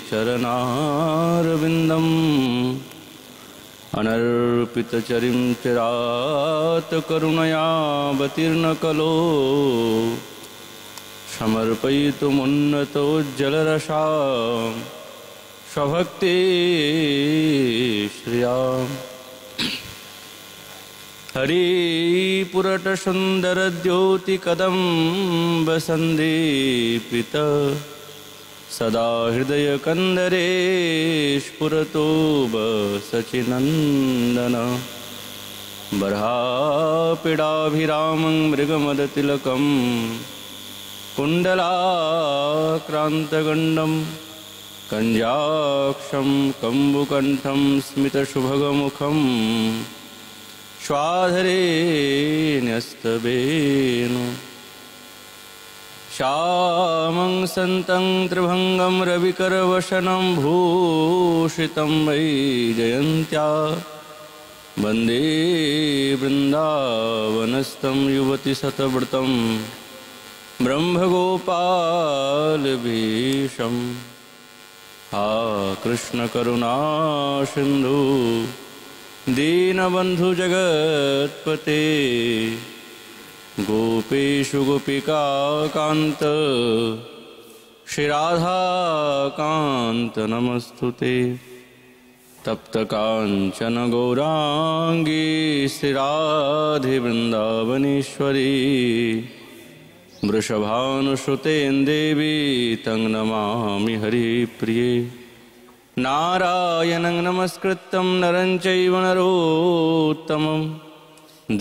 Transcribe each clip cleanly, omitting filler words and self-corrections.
चरणारविन्दम् अनर्पितचरिं चिरात् करुणयावतीर्णकलो समर्पयितुमुन्नतोज्ज्वलरसा स्वभक्ति श्रियाम् हरिपुरटसुन्दरद्योतिकदम्बसन्दीपित सदा हृदयकन्दरे स्फुरतो सचिनन्दन बर्हापीडाभिरामं मृगमदतिलकं कुण्डलाक्रान्तगण्डं कञ्जाक्षं कम्बुकण्ठं स्मितशुभगमुखं श्वाधरे न्यस्तवेणु श्यामं सन्तं त्रिभङ्गं रविकरवशनं भूषितं वैजयन्त्या वन्दे वृन्दावनस्थं युवतिशतव्रतं ब्रह्मगोपालभीशम् हा कृष्णकरुणा सिन्धु दीनबन्धु जगत्पते गोपेषु गोपिकान्त श्रीराधाकान्त नमस्तुते तप्तकाञ्चन गौराङ्गी श्रीराधे वृन्दावनेश्वरी वृषभानुसुते देवी तं नमामि हरिप्रिये नारायणं नमस्कृत्यं नरं चैव नरोत्तमं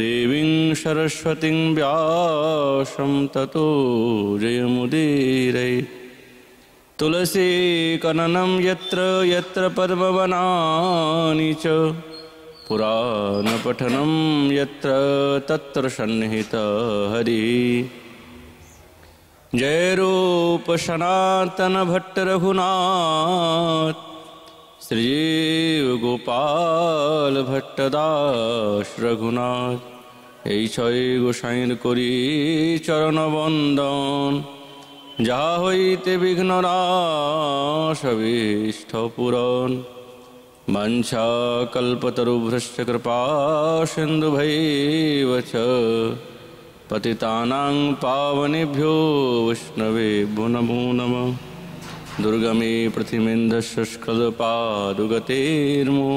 देवीं सरस्वतीं व्यासं ततो जयमुदीरये तुलसी कननं यत्र यत्र पद्मवनानि च पुराणपठनं यत्र तत्र सन्निहितः हरिः जय रूप सनातन भट्ट रघुनाथ श्रीजीव गोपाल भट्टदास रघुनाथ এই ছয় গোসাইর করি চরণ বন্দন যাহা হইতে বিঘ্ন নাশ অভীষ্ট পূরণ বাঞ্ছা কল্পতরুভ্রশ্চ কৃপা সিন্ধুভৈব চ पतितानां पावनेभ्यो वैष्णवेभ्यो नमो नमः दुर्गमे प्रतिमेन्धस्कल्पादुगतेर्मो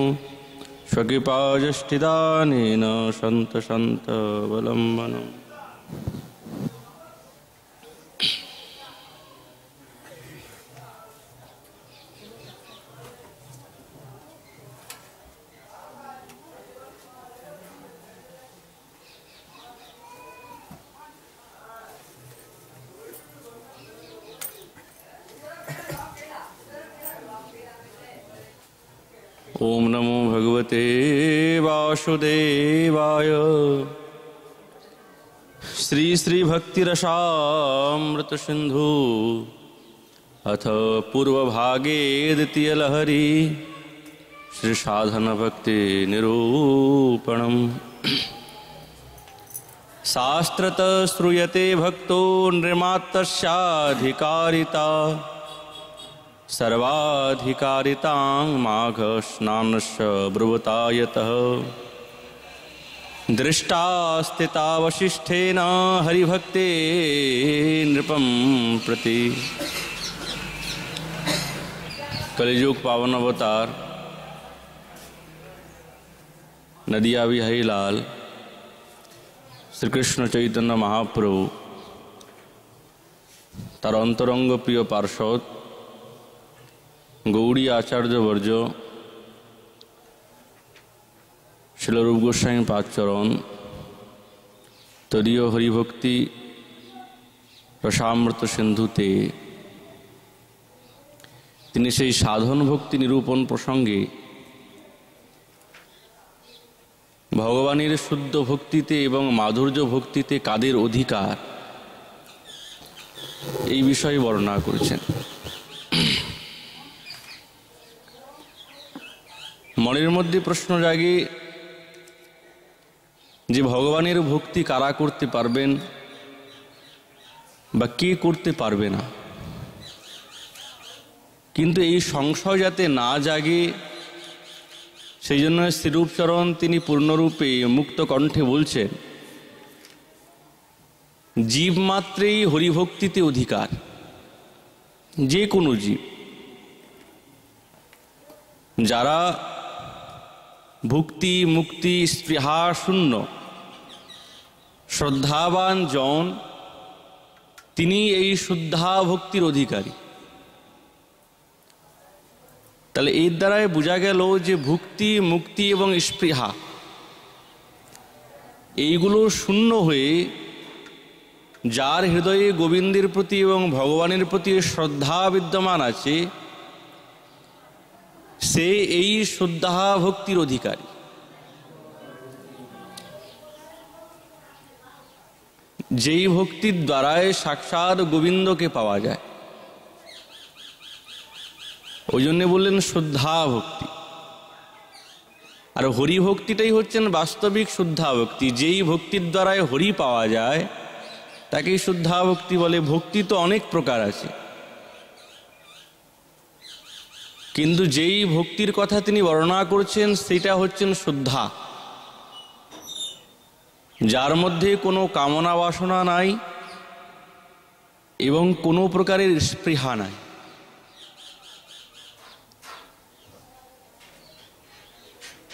स्वकृपाजष्टिदानेन सन्तसन्तवलम्बनम् ओम नमो भगवते वासुदेवाय श्री श्री भक्ति रसामृत सिंधु अथ पूर्वभागे द्वितीय लहरी श्री साधन भक्ति निरूपणम् शास्त्रत श्रूयते भक्तो नृमात्तस्याधिकारिता सर्वाधिकारितां माघ स्नानस्य ब्रुवतायतः दृष्टा स्थिता वसिष्ठेन हरिभक्ते नृपं प्रति कलियुग पावन अवतार नदिया बिहारी लाल श्री कृष्ण चैतन्य महाप्रभु तार अंतरंग प्रिय पार्षद गौड़ी आचार्य वर्ज शिल रूप गोस्वामी पादचरण तदीय हरिभक्ति रसामृत सिंधुते তিনি সেই সাধন ভক্তি নিরূপণ প্রসঙ্গে ভগবানের শুদ্ধ ভক্তিতে এবং মাধুর্য ভক্তিতে কাদের অধিকার এই বিষয়ে বর্ণনা করেছেন। মনের মধ্যে প্রশ্ন জাগে যে ভগবানের ভক্তি কারা করতে পারবেন বা কে করতে পারবে না। কিন্তু এই সংশয় যাতে না জাগে সেই জন্য শ্রীরূপচরণ তিনি পূর্ণরূপে মুক্ত কণ্ঠে বলছেন, জীব মাত্রেই হরিভক্তিতে অধিকার, যে কোনো জীব। যারা ভক্তি মুক্তি স্পৃহা শূন্য শ্রদ্ধাবান জন, তিনি এই শুদ্ধা ভক্তির অধিকারী। তাহলে এর দ্বারাই বোঝা গেল যে ভক্তি মুক্তি এবং স্পৃহা এইগুলো শূন্য হয়ে যার হৃদয়ে গোবিন্দের প্রতি এবং ভগবানের প্রতি শ্রদ্ধা বিদ্যমান আছে, সে এই শুদ্ধা ভক্তির অধিকারী। যেই ভক্তির দ্বারায় সাক্ষাৎ গোবিন্দকে পাওয়া যায়, ওই জন্যে বললেন শুদ্ধা ভক্তি। আর হরি ভক্তিটাই হচ্ছেন বাস্তবিক শুদ্ধা ভক্তি। যেই ভক্তির দ্বারায় হরি পাওয়া যায় তাকেই শুদ্ধা ভক্তি বলে। ভক্তি তো অনেক প্রকার আছে, কিন্তু যেই ভক্তির কথা তিনি বর্ণনা করছেন সেটা হচ্ছেন শুদ্ধা, যার মধ্যে কোনো কামনা বাসনা নাই এবং কোনো প্রকারের স্পৃহা নাই।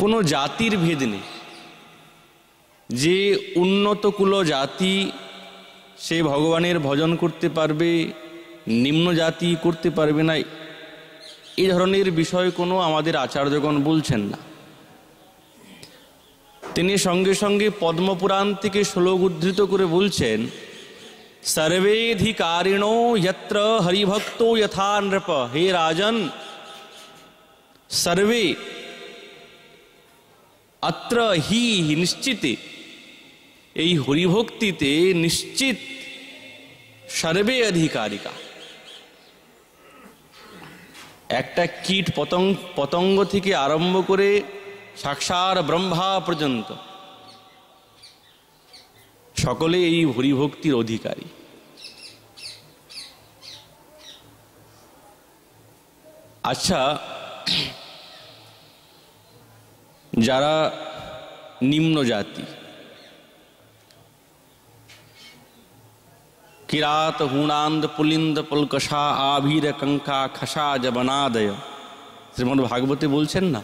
কোনো জাতির ভেদ নেই, যে উন্নত কুল জাতি সে ভগবানের ভজন করতে পারবে, নিম্ন জাতি করতে পারবে না, এই ধরনের বিষয় কোনো আমাদের আচার্যগণ বলছেন না। তিনি সঙ্গে সঙ্গে পদ্মপুরাণ থেকে শ্লোক উদ্ধৃত করে বলছেন, সর্বেধিকারিণো যত্র হরিভক্তো যথা নৃপ। হে রাজন, সর্বে অত্র হি নিশ্চিতে, এই হরিভক্তিতে নিশ্চিত সর্বে অধিকারিকা। একটা কীট পতঙ্গ থেকে আরম্ভ করে সাক্ষাৎ ব্রহ্মা পর্যন্ত সকলে এই হরিভক্তির অধিকারী। আচ্ছা, যারা নিম্ন জাতি, কিরাত হুণান্দ পুলিন্দ পুলকষা আভীর কঙ্কা খসা জবনাদয়, শ্রীমদ্ ভাগবতে বলছেন না?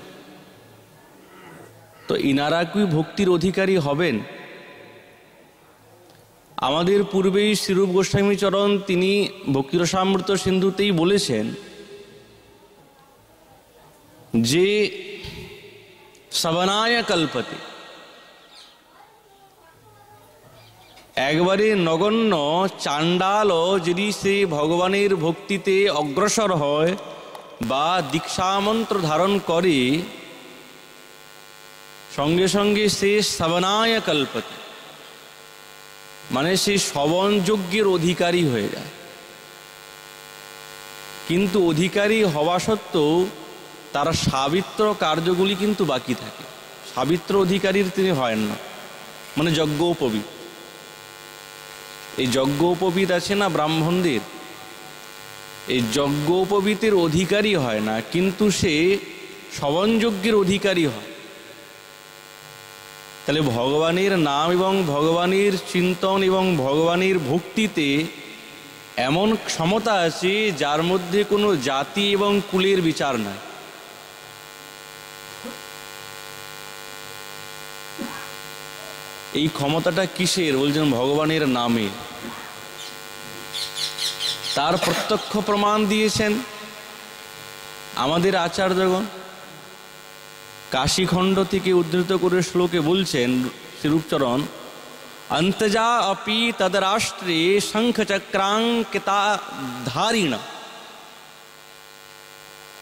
তো ইনারা কি ভক্তির অধিকারী হবেন? আমাদের পূর্বেই শ্রীরূপ গোস্বামী চরণ তিনি ভক্তিরসামৃত সিন্ধুতেই বলেছেন যে সবনায় কল্পতে, একবারে নগণ্য চাণ্ডাল যদি সে ভগবানের ভক্তিতে অগ্রসর হয় বা দীক্ষামন্ত্র ধারণ করে, সঙ্গে সঙ্গে সে সবনায় কল্পতে, মানে সে শ্রবণ যজ্ঞের অধিকারী হয়ে যায়। কিন্তু অধিকারী হওয়া সত্ত্বেও তার সাবিত্র কার্যগুলি কিন্তু বাকি থাকে। সাবিত্র অধিকারীর তিনি হয় না, মানে যজ্ঞোপবীত। এই যজ্ঞোপবীত আছে না ব্রাহ্মণদের, এই যজ্ঞোপবীতের অধিকারী হয় না, কিন্তু সে শ্রবণ যজ্ঞের অধিকারী হয়। তাহলে ভগবানের নাম এবং ভগবানের চিন্তন এবং ভগবানের ভক্তিতে এমন ক্ষমতা আছে যার মধ্যে কোনো জাতি এবং কুলের বিচার নাই। এই ক্ষমতাটা কিসের? বলছেন ভগবানের নামে। তার প্রত্যক্ষ প্রমাণ দিয়েছেন আমাদের আচার্যগণ। কাশীখণ্ড থেকে উদ্ধৃত করে শ্লোকে বলছেন শ্রীরূপচরণ, অন্তজা অপি তদরাষ্ট্রে শঙ্খ চক্রাঙ্কিতা ধারিণ।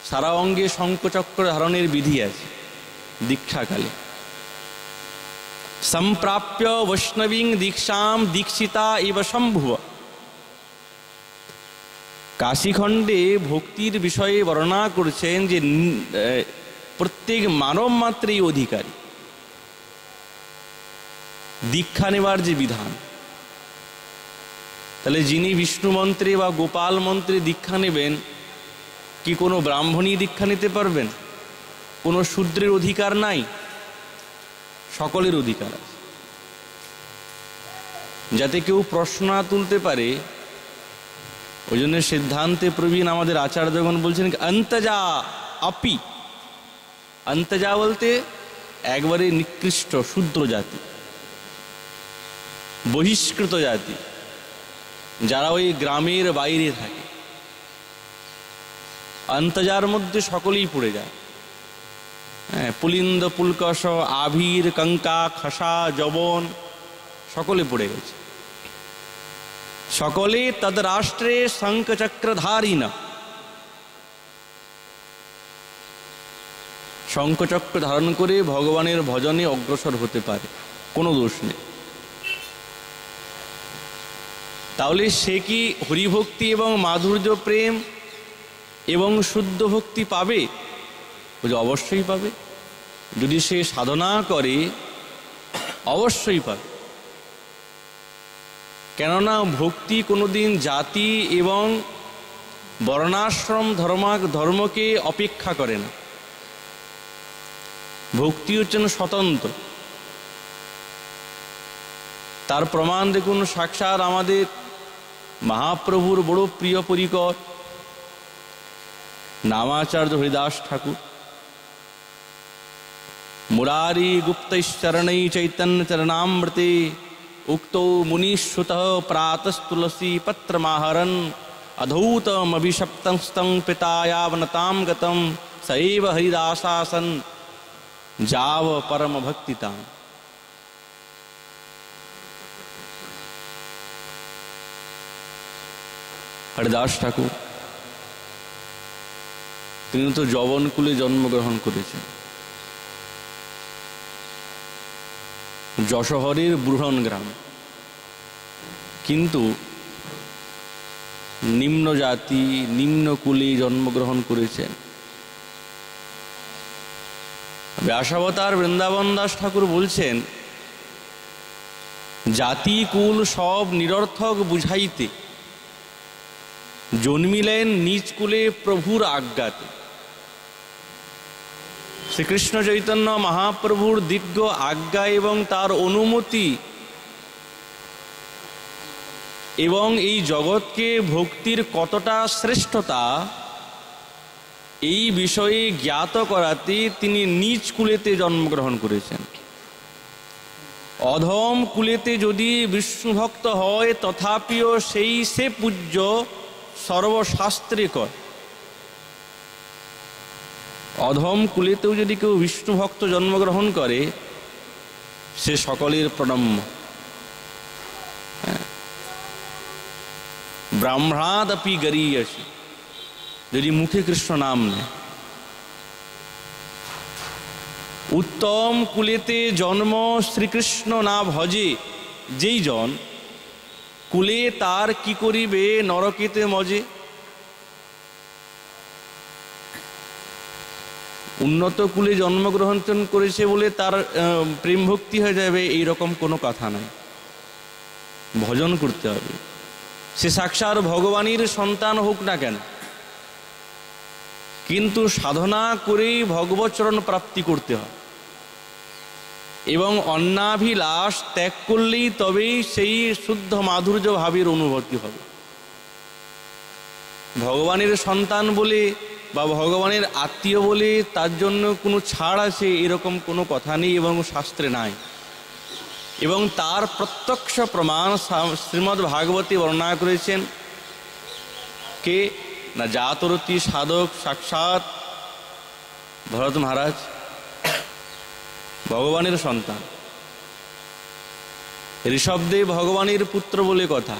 সারা অঙ্গে শঙ্খচক্র ধারণের বিধি আছে দীক্ষাকালে। সম্প্রাপ্য বৈষ্ণবীং দীক্ষাম দীক্ষিতা এব সম্ভুব। কাশীখণ্ডে ভক্তির বিষয়ে বর্ণনা করছেন যে প্রত্যেক মানব মাত্রই অধিকারী দীক্ষা নেবার যে বিধান। তাহলে যিনি বিষ্ণু মন্ত্রে বা গোপাল মন্ত্রে দীক্ষা নেবেন কি কোনো ব্রাহ্মণী দীক্ষা নিতে পারবেন? কোনো শূদ্রের অধিকার নাই, সকলের অধিকার আছে। যাতে কেউ প্রশ্ন না তুলতে পারে, ওই জন্য সিদ্ধান্তে প্রবীণ আমাদের আচার্যগণ বলছেন অন্তজা আপি। অন্তজা বলতে একবারে নিকৃষ্ট শূদ্র জাতি, বহিষ্কৃত জাতি, যারা ওই গ্রামের বাইরে থাকে, অন্তজার মধ্যে সকলেই পড়ে যায়। পুলিন্দ পুলকশ আভির কঙ্কা খসা যবন সকলে পড়ে গেছে। সকলে তদ রাষ্ট্রে শঙ্খচক্রধারী না, শঙ্খচক্র ধারণ করে ভগবানের ভজনে অগ্রসর হতে পারে, কোনো দোষ নেই। তাহলে সে কি হরিভক্তি এবং মাধুর্য প্রেম এবং শুদ্ধ ভক্তি পাবে? বলে অবশ্যই পাবে। যদি সে সাধনা করে অবশ্যই পাবে। কেননা ভক্তি কোনোদিন জাতি এবং বর্ণাশ্রম ধর্মকে অপেক্ষা করে না। ভক্তি হচ্ছেন স্বতন্ত্র। তার প্রমাণ দেখুন, সাক্ষাৎ আমাদের মহাপ্রভুর বড় প্রিয় পরিকর নামাচার্য হরিদাস ঠাকুর। মুরারি গুপ্তৈশ্চরণৈ চৈতন্য চরণামৃতে উক্তৌ মুনিশ্রুতঃ প্রাতস্তুলসী পত্রমাহরन् अधौतमभिषप्तंस्तं पितायावनतां गतं स एव हरिदासासन् जाव परम भक्तितां। হরিদাস ঠাকুর তিনি তো যবনকুলে জন্মগ্রহণ করেছেন, যশোহরের বুড়ন গ্রাম, কিন্তু নিম্ন জাতি নিম্ন কুলে জন্মগ্রহণ করেছেন। ব্যাসাবতার বৃন্দাবন দাস ঠাকুর বলছেন, জাতি কুল সব নিরর্থক বুঝাইতে জন্মিলেন নিজ কুলে প্রভুর আজ্ঞাতে। শ্রীকৃষ্ণ চৈতন্য মহাপ্রভুর দীর্ঘ আজ্ঞা এবং তার অনুমতি এবং এই জগৎকে ভক্তির কতটা শ্রেষ্ঠতা এই বিষয়ে জ্ঞাত করাতে তিনি নিজ কুলেতে জন্মগ্রহণ করেছেন। অধম কুলেতে যদি বিষ্ণুভক্ত হয় তথাপিও সেই সে পূজ্য সর্বশাস্ত্রে কয়। অধম কুলেতেও যদি কেউ বিষ্ণুভক্ত জন্মগ্রহণ করে সে সকলের প্রণম্য। ব্রাহ্মণাদপি গরীয়সী, যদি মুখে কৃষ্ণ নাম নেয়। উত্তম কুলেতে জন্ম শ্রীকৃষ্ণ না ভজে যেই জন, কুলে তার কি করিবে নরকেতে মজে। উন্নত কুলে জন্মগ্রহণ করেছে বলে তার প্রেম ভক্তি হয়ে যাবে এই রকম কোনো কথা নাই। ভজন করতে হবে, সে সাক্ষাৎ ভগবানের সন্তান হোক না কেন, কিন্তু সাধনা করেই ভগবৎচরণ প্রাপ্তি করতে হয় এবং অন্নাভিলাষ ত্যাগ করলেই তবেই সেই শুদ্ধ মাধুর্য ভাবের অনুভূতি হবে। ভগবানের সন্তান বলে বা ভগবানের আত্মীয় বলে তার জন্য কোনো ছাড় আছে এরকম কোনো কথা নেই এবং শাস্ত্রে নাই। এবং তার প্রত্যক্ষ প্রমাণ শ্রীমদ্ ভাগবতী বর্ণনা করেছেন কে না, জাতরতি সাধক সাক্ষাৎ ভরত মহারাজ, ভগবানের সন্তান। ঋষভদেব ভগবানের পুত্র বলে কথা,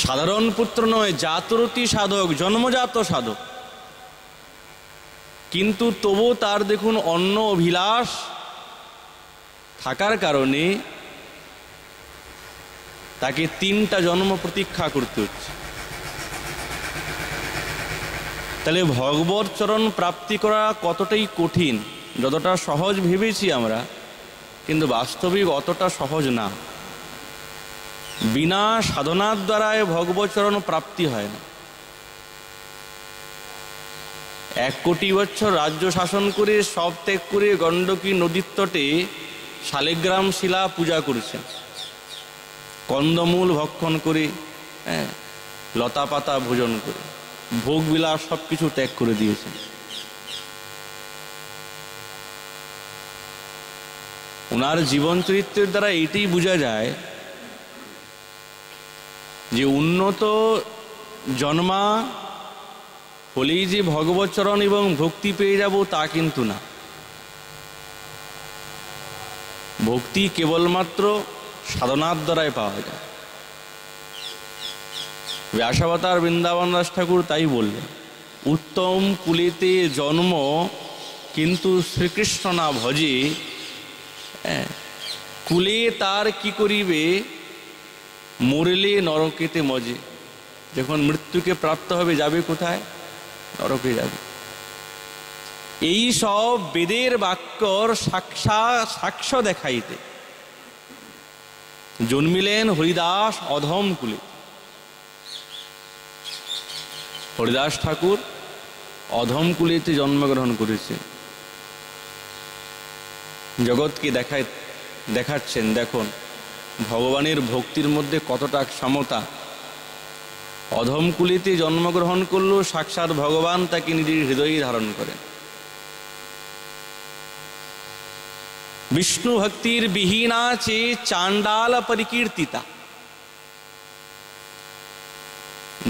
সাধারণ পুত্র নয়, জাতরতি সাধক, জন্মজাত সাধক। কিন্তু তবু তার দেখুন অন্য অভিলাষ থাকার কারণে তাকে 3টা জন্ম প্রতীক্ষা করতে হচ্ছে। তাহলে ভগবত চরণ প্রাপ্তি করা কতটাই কঠিন, যতটা সহজ ভেবেছি আমরা, কিন্তু বাস্তবিক অতটা সহজ না। বিনা সাধনার দ্বারায় ভগবত চরণ প্রাপ্তি হয় না। 1 কোটি বছর রাজ্য শাসন করে সব ত্যাগ করে গণ্ডকী নদীর তটে শালিগ্রাম শিলা পূজা করেছেন, কন্দমূল ভক্ষণ করে, লতা পাতা ভোজন করে, ভোগ বিলাস সবকিছু ত্যাগ করে দিয়েছেন। ওনার জীবন চরিত্রের দ্বারা এইটাই বোঝা যায় যে উন্নত জন্মা হলেই যে ভগবৎচরণ এবং ভক্তি পেয়ে যাব তা কিন্তু না। ভক্তি কেবলমাত্র সাধনার দ্বারাই পাওয়া যায়। ব্যাসাবতার বৃন্দাবন দাস ঠাকুর তাই বললেন, উত্তম কুলেতে জন্ম কিন্তু শ্রীকৃষ্ণ না ভজে, কুলে তার কি করিবে মরলে নরকেতে মজে। যখন মৃত্যুকে প্রাপ্ত হবে যাবে কোথায়? নরকে যাবে। এই সব বেদের বাক্যর সাক্ষ্য দেখাইতে জন্মিলেন হরিদাস অধম কুলে। হরিদাস ঠাকুর অধম কুলেতে জন্মগ্রহণ করেছেন। জগৎকে দেখাচ্ছেন, দেখুন ভগবানের ভক্তির মধ্যে কতটা ক্ষমতা। অধম কুলেতে জন্মগ্রহণ করলেও সাক্ষাৎ ভগবান তাকে নিজের হৃদয়ে ধারণ করেন। বিষ্ণু ভক্তির বিহীনা চে চাণ্ডাল পরিকীর্তিতা।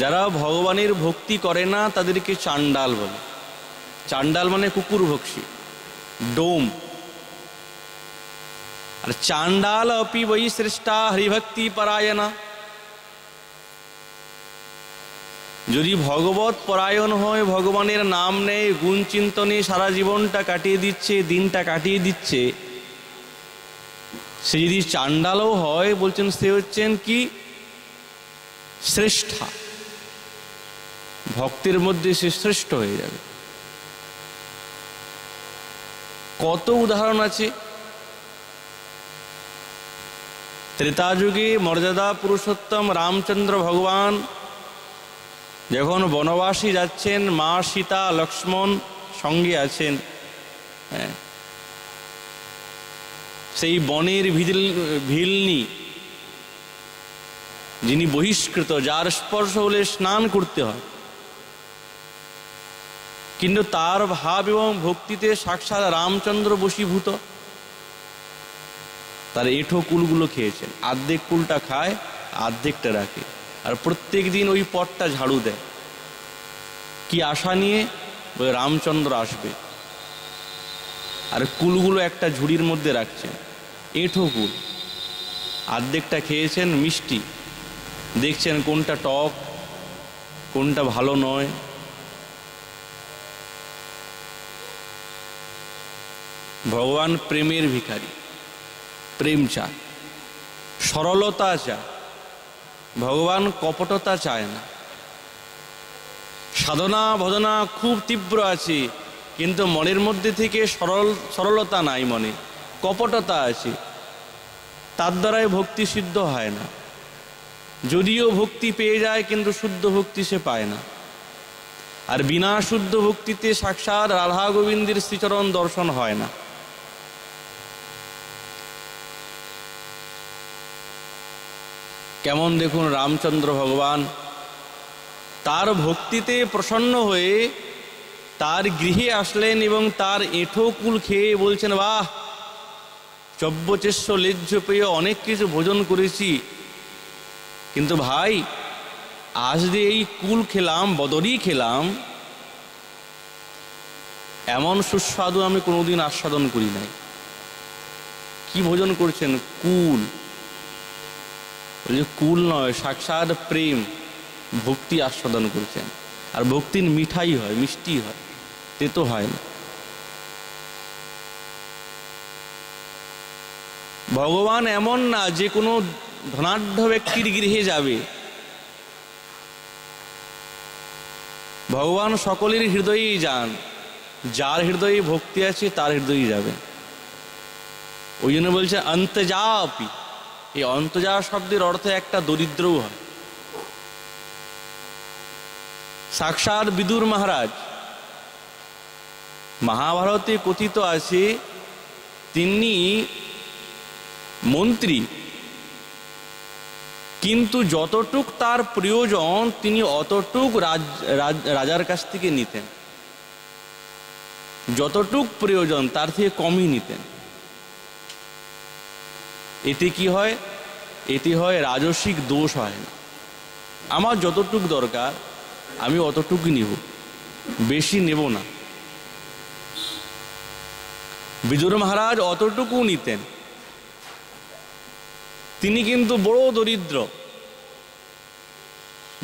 যারা ভগবানের ভক্তি করে না তাদেরকে চাণ্ডাল বলে। চাণ্ডাল মানে কুকুর ভক্ষী, ডোম। আর চাণ্ডাল অপি বৈ শ্রেষ্ঠা হরিভক্তি পরায়ণা। যদি ভগবত পরায়ণ হয়, ভগবানের নাম নেয়, গুণ চিন্তনে সারা জীবনটা কাটিয়ে দিচ্ছে, দিনটা কাটিয়ে দিচ্ছে, সে যদি চাণ্ডালও হয়, বলছেন সে হচ্ছেন কি শ্রেষ্ঠা। ভক্তের মধ্যে সে শ্রেষ্ঠ হয়ে যাবে। কত উদাহরণ আছে। ত্রেতা যুগে মর্যাদা পুরুষোত্তম রামচন্দ্র ভগবান যখন বনবাসী যাচ্ছেন, মা সীতা লক্ষ্মণ সঙ্গে আছেন, সেই বনের ভিলনি যিনি বহিষ্কৃত, যার স্পর্শ হলে স্নান করতে হয়, কিন্তু তার ভাব এবং ভক্তিতে সাক্ষাৎ রামচন্দ্র বশীভূত। তার এঁঠো কুলগুলো খেয়েছেন, আর্ধেক কুলটা খায়, আর্ধেকটা রাখে, আর প্রত্যেক দিন ওই পথটা ঝাড়ু দেয়। কি আশা নিয়ে? ওই রামচন্দ্র আসবে। আর কুলগুলো একটা ঝুড়ির মধ্যে রাখছেন, এঁঠো কুল, আর্ধেকটা খেয়েছেন, মিষ্টি, দেখছেন কোনটা টক কোনটা ভালো নয়। ভগবান প্রেমের ভিখারি, প্রেম চায়, সরলতা চায়। ভগবান কপটতা চায় না। সাধনা ভজনা খুব তীব্র আছে, কিন্তু মনের মধ্যে থেকে সরলতা নাই, মনে কপটতা আছে, তার দ্বারাই ভক্তি সিদ্ধ হয় না। যদিও ভক্তি পেয়ে যায়, কিন্তু শুদ্ধ ভক্তি সে পায় না। আর বিনা শুদ্ধ ভক্তিতে সাক্ষাৎ রাধা গোবিন্দের শ্রীচরণ দর্শন হয় না। কেমন দেখুন, রামচন্দ্র ভগবান তার ভক্তিতে প্রসন্ন হয়ে তার গৃহে আসলেন এবং তার এঁঠো কুল খেয়ে বলছেন, বাহ, চব্যচেষ্য লেজ্জ পেয়ে অনেক কিছু ভোজন করেছি, কিন্তু ভাই আজ যে এই কুল খেলাম, বদরি খেলাম, এমন সুস্বাদু আমি কোনোদিন আস্বাদন করি নাই। কি ভোজন করছেন? কুল। কুল নয়, সাক্ষাৎ প্রেম ভক্তি আস্বাদন করছেন। আর ভক্তির মিঠাই হয়, মিষ্টি হয়, তেতো হয় না। ভগবান এমন না যে কোনো ধনাঢ্য ব্যক্তির গৃহে যাবে। ভগবান সকলের হৃদয়েই যান। যার হৃদয়ে ভক্তি আছে তার হৃদয়েই যাবে। ওই জন্য বলছে অন্তজাপি। এই অন্তজা শব্দের অর্থ একটা দরিদ্রও হয়। সাক্ষাৎ বিদুর মহারাজ মহাভারতে কথিত আছে তিনি মন্ত্রী, কিন্তু যতটুক তার প্রয়োজন তিনি অতটুক রাজার কাছ থেকে নিতেন, যতটুক প্রয়োজন তার থেকে কমই নিতেন। এতে কি হয়? এতে হয় রাজসিক দোষ হয় না। আমার যতটুক দরকার আমি অতটুকু নিব, বেশি নেব না। বিদুর মহারাজ অতটুকু নিতেন। তিনি কিন্তু বড় দরিদ্র,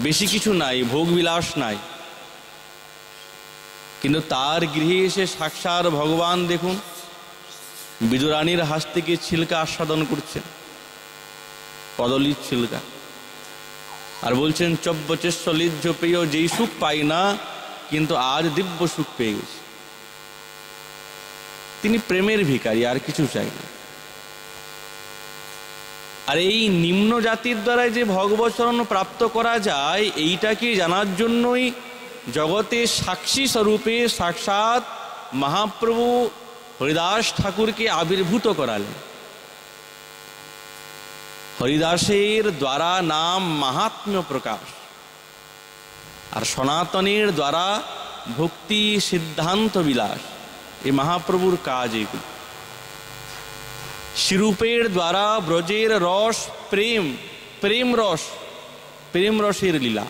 বেশি কিছু নাই, ভোগ বিলাস নাই, কিন্তু তার গৃহে এসে সাক্ষাৎ ভগবান দেখুন বিদুরানীর হাত থেকে ছিলকা আস্বাদন করছেন, কদলীর ছিলকা, আর বলছেন চব্বচেশ্ব লিজ্জ পেয় যেই সুখ পাই না, কিন্তু আজ দিব্য সুখ পেয়ে গেছে। তিনি প্রেমের ভিখারি, আর কিছু চাই না। আর এই নিম্ন জাতির দ্বারা যে ভগবৎচরণ প্রাপ্ত করা যায়, এইটাকে জানার জন্যই জগতে সাক্ষী স্বরূপে সাক্ষাৎ মহাপ্রভু হরিদাস ঠাকুরকে আবির্ভূত করালেন। হরিদাসের দ্বারা নাম মাহাত্ম্য প্রকাশ, আর সনাতনের দ্বারা ভক্তি সিদ্ধান্ত বিলাস। এই মহাপ্রভুর কাজ এগুলো। শিরূপের দ্বারা ব্রজের রস প্রেম, প্রেম রস, প্রেম রসের লীলা।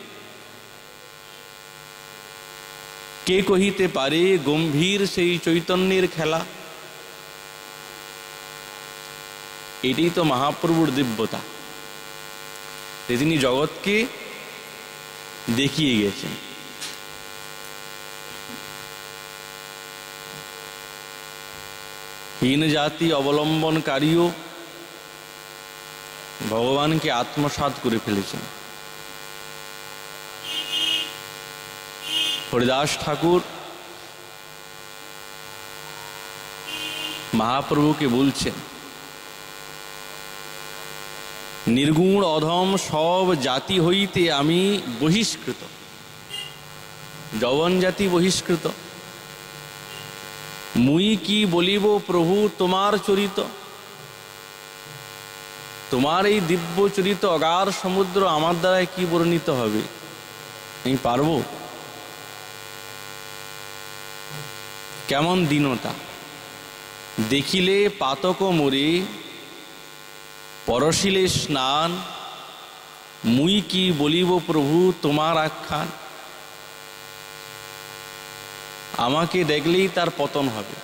কে কহিতে পারে গম্ভীর সেই চৈতন্যের খেলা? এটাই তো মহাপ্রভুর দিব্যতা, তিনি জগৎকে দেখিয়ে গেছেন। হীন জাতি অবলম্বনকারীও ভগবানকে আত্মসাৎ করে ফেলেছেন। হরিদাস ঠাকুর মহাপ্রভুকে বলছেন, নির্গুণ অধম সব জাতি হইতে আমি বহিষ্কৃত। যবন জাতি বহিষ্কৃত। মুই কি বলিব প্রভু তোমার চরিত? তোমার এই দিব্য চরিত অগার সমুদ্র আমার দ্বারা কি বর্ণিত হবে? আমি পারবো? কেমন দীনতা! দেখিলে পাতক মরে, পরশিলে স্নান, মুই কি বলিব প্রভু তোমার আখ্যান। আমাকে দেখলেই তার পতন হবে,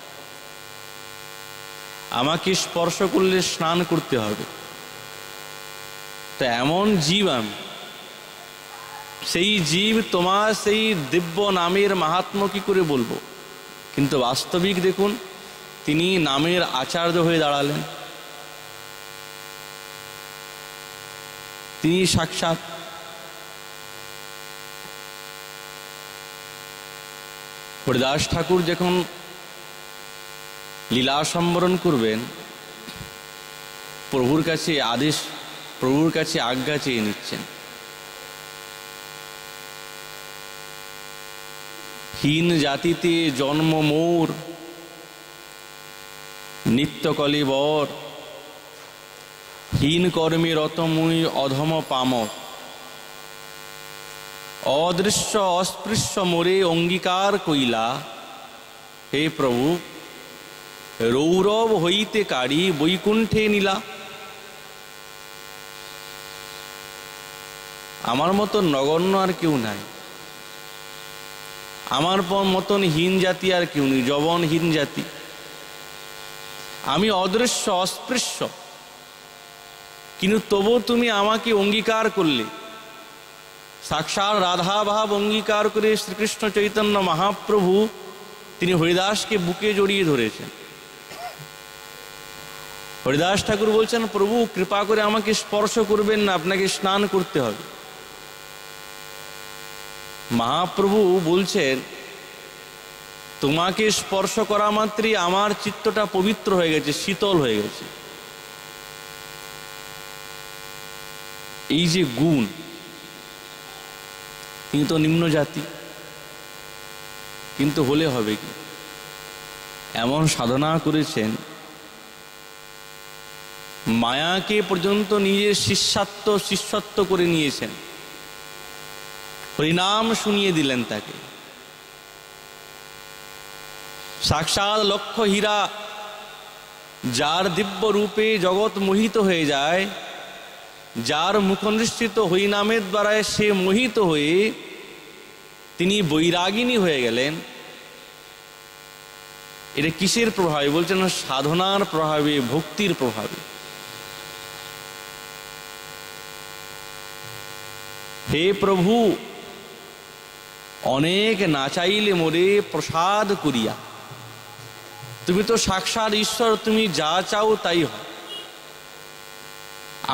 আমাকে স্পর্শ করলে স্নান করতে হবে। তো এমন জীব আমি, সেই জীব তোমার সেই দিব্য নামের মাহাত্ম্য কি করে বলবো? কিন্তু বাস্তবিক দেখুন, তিনি নামের আচার্য হয়ে দাঁড়ালেন। তিনি সাক্ষাৎ হরিদাস ঠাকুর যখন লীলা সম্বরণ করবেন, প্রভুর কাছে আদেশ, প্রভুর কাছে আজ্ঞা চেয়ে নিচ্ছেন। হীন জাতিতে জন্ম মোর, নিত্য কলিবর, হীন কর্মে রত মুই অধম পামর। অদৃশ্য অস্পৃশ্য মোরে অঙ্গীকার কইলা, হে প্রভু রৌরব হইতে কাড়ি বৈকুণ্ঠে নিলা। আমার মতন নগণ্য আর কেউ নাই, আমার মতন হীন জাতি আর কেউ নেই, যবন হীন জাতি। আমি অদৃশ্য অস্পৃশ্য, কিন্তু তবু তুমি আমাকে অঙ্গীকার করলে। সাক্ষাৎ রাধা ভাব অঙ্গীকার করে শ্রীকৃষ্ণ চৈতন্য মহাপ্রভু তিনি হরিদাসকে বুকে জড়িয়ে ধরেছেন। হরিদাস ঠাকুর বলছেন, প্রভু কৃপা করে আমাকে স্পর্শ করবেন না, আপনাকে স্নান করতে হবে। মহাপ্রভু বলছেন, তোমাকে স্পর্শ করা মাত্রই আমার চিত্তটা পবিত্র হয়ে গেছে, শীতল হয়ে গেছে। এই যে গুণ, তিনি তো নিম্ন জাতি, কিন্তু হলে হবে কি? এমন সাধনা করেছেন, মায়াকে পর্যন্ত নিজের শিষ্যত্ব করে নিয়েছেন, হরিনাম শুনিয়ে দিলেন তাকে। সাক্ষাৎ লক্ষ্য হীরা, যার দিব্য রূপে জগৎ মোহিত হয়ে যায়, যার মুখনিসৃত হরিনামের দ্বারা সে মোহিত হয়ে তিনি বৈরাগিনী হয়ে গেলেন। এটা কিসের প্রভাবে বলছেন? সাধনার প্রভাবে, ভক্তির প্রভাবে। হে প্রভু, অনেক না চাইলে মোরে প্রসাদ করিয়া, তুমি তো সাক্ষাৎ ঈশ্বর, তুমি যা চাও তাই হয়।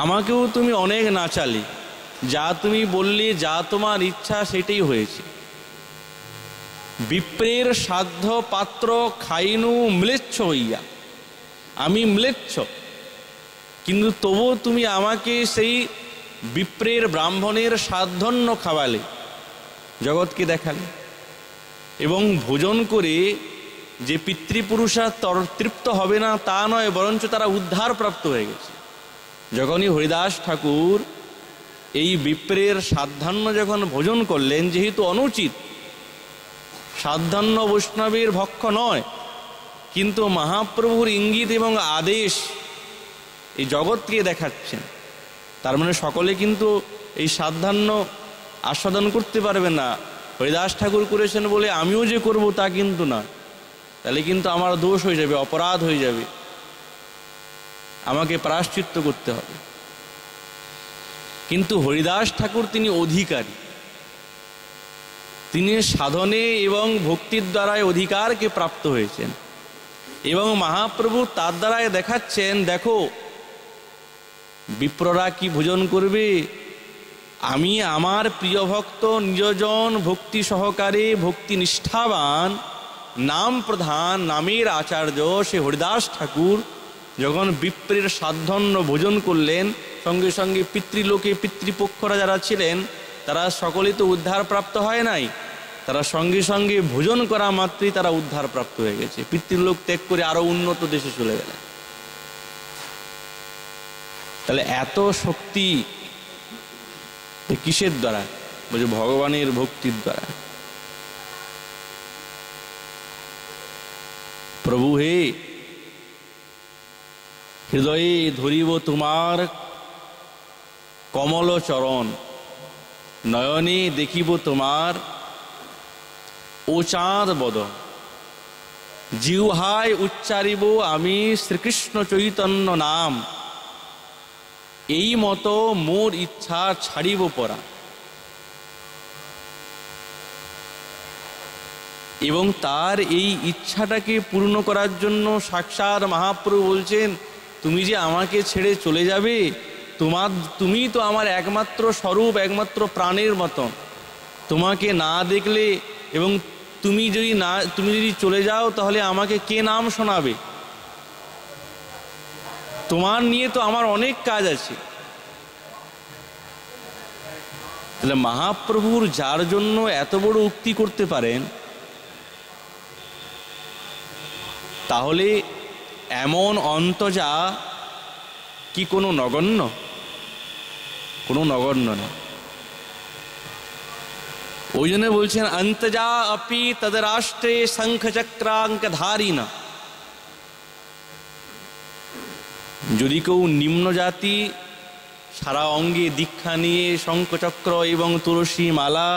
আমাকেও তুমি অনেক নাচালে, যা তুমি বললে, যা তোমার ইচ্ছা সেটাই হয়েছে। বিপ্রের সাধ্য পাত্র খাইনু ম্লেচ্ছ হইয়া, আমি ম্লেচ্ছ, কিন্তু তবু তুমি আমাকে সেই বিপ্রের ব্রাহ্মণের সাধ্যন্ন খাওয়ালে, জগৎকে দেখালে। এবং ভোজন করে যে পিতৃপুরুষরা তৃপ্ত হবে না তা নয়, বরঞ্চ তারা উদ্ধার প্রাপ্ত হয়ে গেছে। যখনই হরিদাস ঠাকুর এই বিপ্রের সাধ্যান্ন যখন ভোজন করলেন, যেহেতু অনুচিত, সাধ্যান্ন বৈষ্ণবের ভক্ষ নয়, কিন্তু মহাপ্রভুর ইঙ্গিত এবং আদেশ এই জগৎকে দেখাচ্ছেন, তার মানে সকলে কিন্তু এই সাধ্যান্ন আস্বাদন করতে পারবে না। হরিদাস ঠাকুর করেছেন বলে আমিও যে করব তা কিন্তু না, তাহলে কিন্তু আমার দোষ হয়ে যাবে, অপরাধ হয়ে যাবে, আমাকে প্রায়শ্চিত্ত করতে হবে। কিন্তু হরিদাস ঠাকুর তিনি অধিকারী, তিনি সাধনে এবং ভক্তির দ্বারায় অধিকারকে প্রাপ্ত হয়েছেন, এবং মহাপ্রভু তার দ্বারায় দেখাচ্ছেন, দেখো বিপ্ররা কি ভোজন করবে, আমি আমার প্রিয় ভক্ত নিজজন ভক্তি সহকারে, ভক্তি নিষ্ঠাবান, নাম প্রধান, নামের আচার্য সে হরিদাস ঠাকুর যখন বিপ্রের সাধ্যান্ন ভোজন করলেন, সঙ্গে সঙ্গে পিতৃলোকে পিতৃপক্ষরা যারা ছিলেন তারা সকলে তো উদ্ধার প্রাপ্ত হয় নাই, তারা সঙ্গে সঙ্গে ভোজন করা মাত্রই তারা উদ্ধার প্রাপ্ত হয়ে গেছে, পিতৃলোক ত্যাগ করে আরো উন্নত দেশে চলে গেলেন। তাহলে এত শক্তি কিসের দ্বারা? বলছে ভগবানের ভক্তির দ্বারা। প্রভু হে, হৃদয়ে ধরিব তোমার কমল চরণ, নয়নে দেখিব তোমার ও চাঁদ বদন, জিহ্বায় উচ্চারিব আমি শ্রীকৃষ্ণ চৈতন্য নাম, এই মতো মোর ইচ্ছা ছাড়িব পরা। এবং তার এই ইচ্ছাটাকে পূর্ণ করার জন্য সাক্ষাৎ মহাপ্রভু বলছেন, তুমি যে আমাকে ছেড়ে চলে যাবে, তুমি তো আমার একমাত্র স্বরূপ, একমাত্র প্রাণের মতন, তোমাকে না দেখলে এবং তুমি যদি চলে যাও তাহলে আমাকে কে নাম শোনাবে? তোমার নিয়ে তো আমার অনেক কাজ আছে। তাহলে মহাপ্রভুর যার জন্য এত বড় উক্তি করতে পারেন, তাহলে এমন অন্তজা কি কোনো নগণ্য? কোনো নগণ্য না। ওই জন্য বলছেন অন্তজা আপি তদরাষ্ট্রে শঙ্খ চক্রাঙ্ক ধারী না। যদি কেউ নিম্ন জাতি সারা অঙ্গে দীক্ষা নিয়ে শঙ্খচক্র এবং তুলসী মালা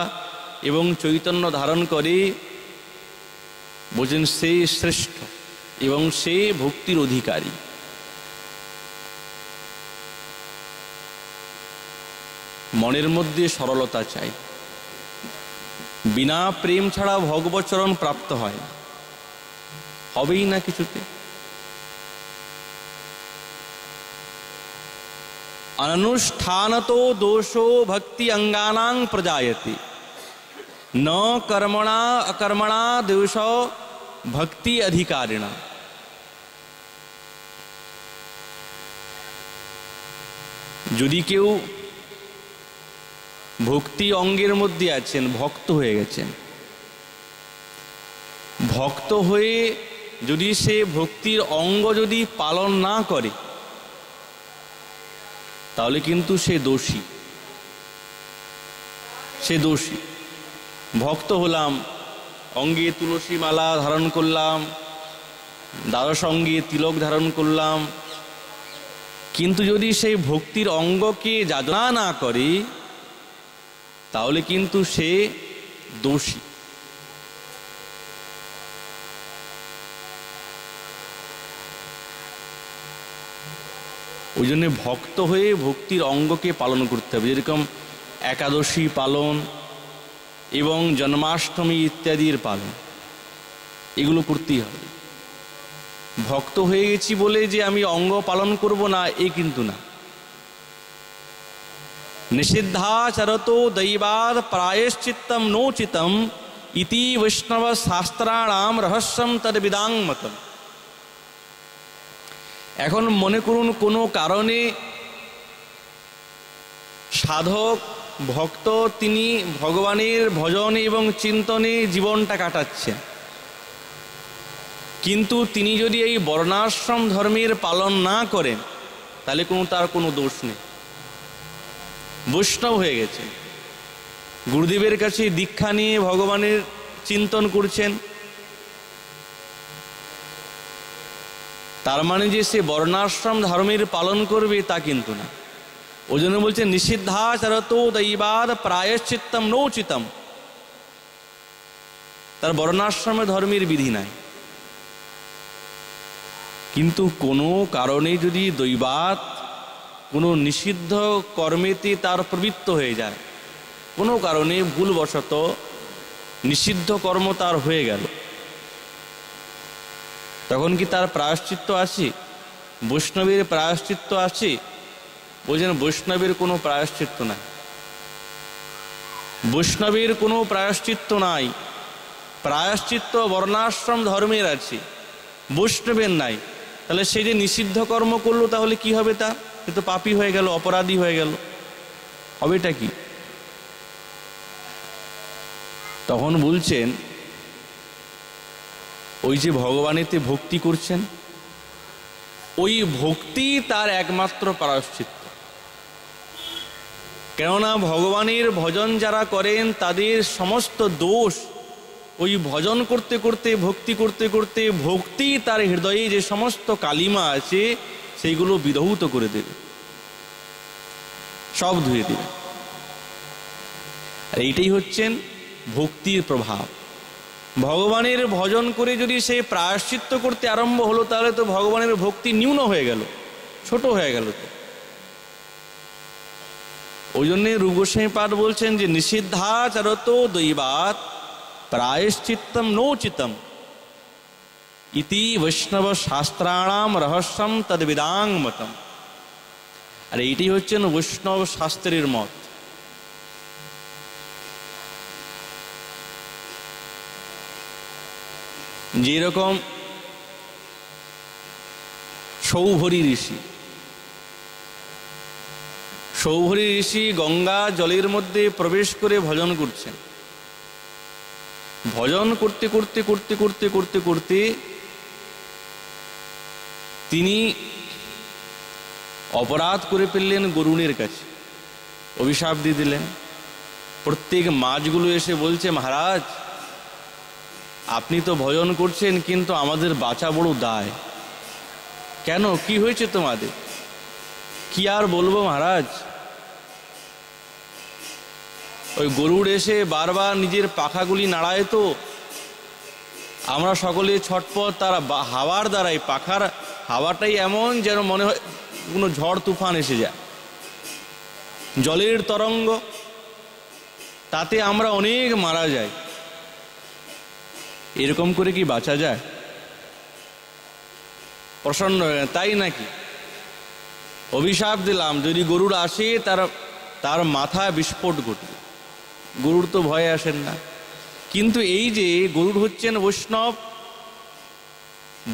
এবং চৈতন্য ধারণ করে, বলছেন সে শ্রেষ্ঠ এবং সে ভক্তির অধিকারী। মনের মধ্যে সরলতা চাই, বিনা প্রেম ছাড়া ভগবচরণ প্রাপ্ত হয় না, হবেই না কিছুতে। अनुष्ठानतो दोषो भक्ति अंगानां प्रजायते, न कर्मणा अकर्मणा दोषो भक्ति अधिकारिणा। যদি কেউ ভক্তি অঙ্গের মধ্যে আছেন, ভক্ত হয়ে গেছেন, ভক্ত হয়ে যদি সে ভক্তির অঙ্গ যদি পালন না করে তাহলে কিন্তু সে দোষী। সে দোষী। ভক্ত হলাম, অঙ্গে তুলসী মালা ধারণ করলাম, দ্বাদশ অঙ্গে তিলক ধারণ করলাম, কিন্তু যদি সেই ভক্তির অঙ্গকে যাজনা না করে তাহলে কিন্তু সে দোষী। ওই জন্য ভক্ত হয়ে ভক্তির অঙ্গকে পালন করতে হবে, যেরকম একাদশী পালন এবং জন্মাষ্টমী ইত্যাদির পালন, এগুলো করতেই হবে। ভক্ত হয়ে গেছি বলে যে আমি অঙ্গ পালন করব না, এই কিন্তু না। নিষিদ্ধাচরতো দৈবাদ প্রায়শ্চিত্তম নোচিতম ইতি বৈষ্ণব শাস্ত্রাণাম রহস্যম তদ্বিদাং মতম। এখন মনে করুন কোনো কারণে সাধক ভক্ত তিনি ভগবানের ভজনে এবং চিন্তনে জীবনটা কাটাচ্ছেন, কিন্তু তিনি যদি এই বর্ণাশ্রম ধর্মের পালন না করেন তাহলে তার কোনো দোষ নেই। বৈষ্ণব হয়ে গেছে, গুরুদেবের কাছে দীক্ষা নিয়ে ভগবানের চিন্তন করছেন, তার মানে যে সে বর্ণাশ্রম ধর্মের পালন করবে তা কিন্তু না। ওই জন্য বলছে নিষিদ্ধাচরতো দৈবাদ প্রায়শ্চিত্তম নোচিতম, তার বর্ণাশ্রমে ধর্মের বিধি নাই। কিন্তু কোনো কারণে যদি দৈবাত কোনো নিষিদ্ধ কর্মেতে তার প্রবৃত্ত হয়ে যায়, কোনো কারণে ভুলবশত নিষিদ্ধ কর্ম তার হয়ে গেল, তখন কি তার প্রায়শ্চিত্ত আছে? বৈষ্ণবের প্রায়শ্চিত্ত আছে? বলছেন বৈষ্ণবের কোনো প্রায়শ্চিত্ত নাই। বৈষ্ণবের কোনো প্রায়শ্চিত্ত নাই। প্রায়শ্চিত্ত বর্ণাশ্রম ধর্মের আছে, বৈষ্ণবের নাই। তাহলে সে যে নিষিদ্ধ কর্ম করলো তাহলে কি হবে? তা সে তো পাপী হয়ে গেল, অপরাধী হয়ে গেল। হবেটা কি? তখন বলছেন ওই যে ভগবানেতে ভক্তি করছেন, ওই ভক্তি তার একমাত্র প্রায়শ্চিত্ত। কেননা ভগবানের ভজন যারা করেন তাদের সমস্ত দোষ ওই ভজন করতে করতে, ভক্তি করতে করতে, ভক্তি তার হৃদয়ে যে সমস্ত কালিমা আছে সেইগুলো বিধৌত করে দেবে, সব ধুয়ে দেবে। আর এইটাই হচ্ছেন ভক্তির প্রভাব। ভগবানের ভজন করে যদি সে প্রায়শ্চিত্ত করতে আরম্ভ হলো তাহলে তো ভগবানের ভক্তি নিম্ন হয়ে গেল, ছোট হয়ে গেল। তো ওই জন্যে রূপ গোস্বামী পাদ বলছেন যে নিষিদ্ধাচরতো দৈবাত প্রায়শ্চিত্তম নোচিতম ইতি বৈষ্ণব শাস্ত্রাণাম রহস্যম তদ্বিদাং মতম। আর এইটাই হচ্ছেন বৈষ্ণব শাস্ত্রের মত। যেরকম সৌভরী ঋষি, সৌভরী ঋষি গঙ্গা জলের মধ্যে প্রবেশ করে ভজন করছেন। ভজন করতে করতে করতে করতে করতে করতে তিনি অপরাধ করে ফেললেন গরুণের কাছে, অভিশাপ দিয়ে দিলেন। প্রত্যেক মাছগুলো এসে বলছে, মহারাজ আপনি তো ভজন করছেন কিন্তু আমাদের বাঁচা বড় দায়। কেন, কি হয়েছে তোমাদের? কি আর বলবো মহারাজ, ওই গরুড় এসে বারবার নিজের পাখাগুলি নাড়ায়, তো আমরা সকলে ছটপট, তারা হাওয়ার দ্বারাই, পাখার হাওয়াটাই এমন যেন মনে হয় কোনো ঝড় তুফান এসে যায়, জলের তরঙ্গ, তাতে আমরা অনেক মারা যাই। এরকম করে কি বাঁচা যায়? প্রসন্ন তাই নাকি? অভিশাপ দিলাম, যদি গরুর আসে তার মাথায় বিস্ফোট ঘটবে। গরুর তো ভয়ে আসেন না, কিন্তু এই যে গরুর হচ্ছেন বৈষ্ণব,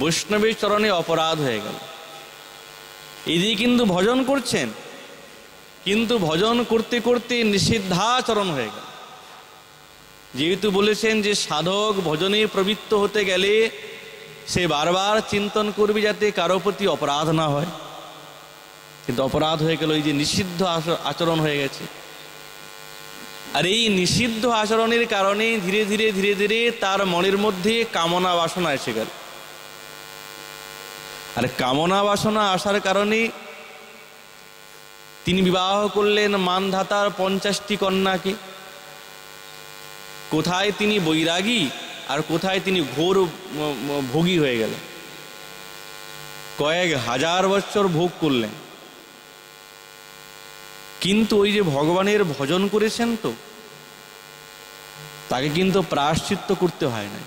বৈষ্ণবের চরণে অপরাধ হয়ে গেল। এদিকে কিন্তু ভজন করছেন, কিন্তু ভজন করতে করতে নিষিদ্ধাচরণ হয়ে গেল। যেহেতু বলেছেন যে সাধক ভজনে প্রবৃত্ত হতে গেলে সে বারবার চিন্তন করবে যাতে কারো প্রতি অপরাধ না হয়, কিন্তু অপরাধ হয়ে গেল, এই যে নিষিদ্ধ আচরণ হয়ে গেছে। আর এই নিষিদ্ধ আচরণের কারণে ধীরে ধীরে ধীরে ধীরে তার মনের মধ্যে কামনা বাসনা এসে গেল। আর কামনা বাসনা আসার কারণে তিনি বিবাহ করলেন মানধাতার 50টি কন্যাকে। কোথায় তিনি বৈরাগী আর কোথায় তিনি ঘোর ভোগী হয়ে গেলেন। কয়েক হাজার বছর ভোগ করলেন, কিন্তু ওই যে ভগবানের ভজন করেছেন তো, তাকে কিন্তু প্রায়শ্চিত্ত করতে হয় না।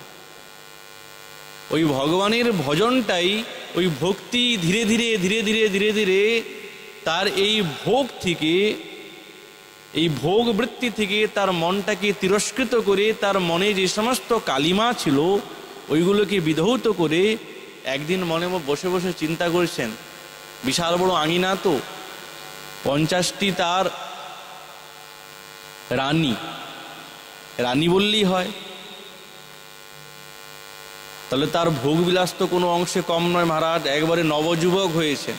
ওই ভগবানের ভজনটাই, ওই ভক্তি ধীরে ধীরে ধীরে ধীরে ধীরে ধীরে তার এই ভোগ থেকে, এই ভোগ বৃত্তি থেকে তার মনটাকে তিরস্কৃত করে তার মনে যে সমস্ত কালিমা ছিল ওইগুলোকে বিধৌত করে একদিন মনে বসে বসে চিন্তা করেছেন, বিশাল বড় আঙিনা তো, 50টি তার রানী, রানী বললেই হয়, তাহলে তার ভোগ বিলাস তো কোনো অংশে কম নয় মহারাজ, একবারে নবযুবক হয়েছে।